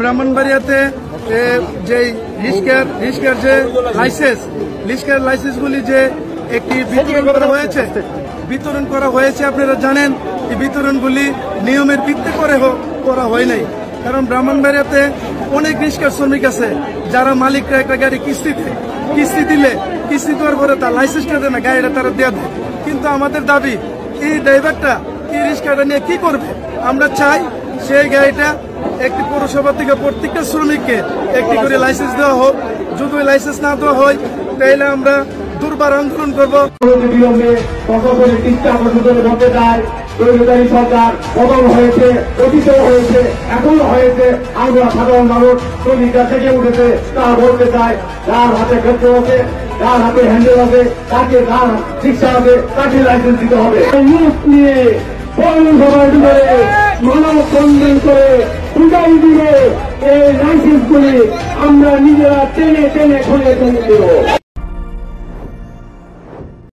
ব্রাহ্মণবাড়িয়াতে যে রিস্কের যে লাইসেন্সগুলি যে একটি বিতরণ করা হয়েছে আপনারা জানেন এই বিতরণগুলি নিয়মের ভিত্তি করে করা হয় নাই। কারণ ব্রাহ্মণবাড়িয়াতে অনেক রিস্কের শ্রমিক আছে যারা মালিকরা একটা গাড়ি কিস্তি দিলে কিস্তি দেওয়ার পরে তার লাইসেন্সটা দেয় না, গাড়িটা তারা দেওয়া দেয়। কিন্তু আমাদের দাবি এই ড্রাইভারটা এই রিস্কাটা নিয়ে কি করবে? আমরা চাই সেই গাড়িটা একটি পৌরসভা থেকে প্রত্যেকটা শ্রমিককে একটি করে লাইসেন্স দেওয়া হোক। যদি লাইসেন্স না দেওয়া হয় তাহলে আমরা দুর্বার আন্দোলন করবো। সরকার বদল হয়েছে, অতীতেও হয়েছে, এখনো হয়েছে। আমরা সাধারণ মানুষ শ্রমিকরা থেকে উঠেছে তা বলতে চাই। যার হাতে ক্ষেত্র আছে, যার হাতে হ্যান্ডেল আছে, তাকে যার শিক্ষা আছে তাকে লাইসেন্স দিতে হবে। নিয়ে পৌরসভার ভিতরে মানববন্ধন করে বুঝাই দিয়ে এই লাইসেন্স গুলি আমরা নিজেরা টেনে খুলে দেব।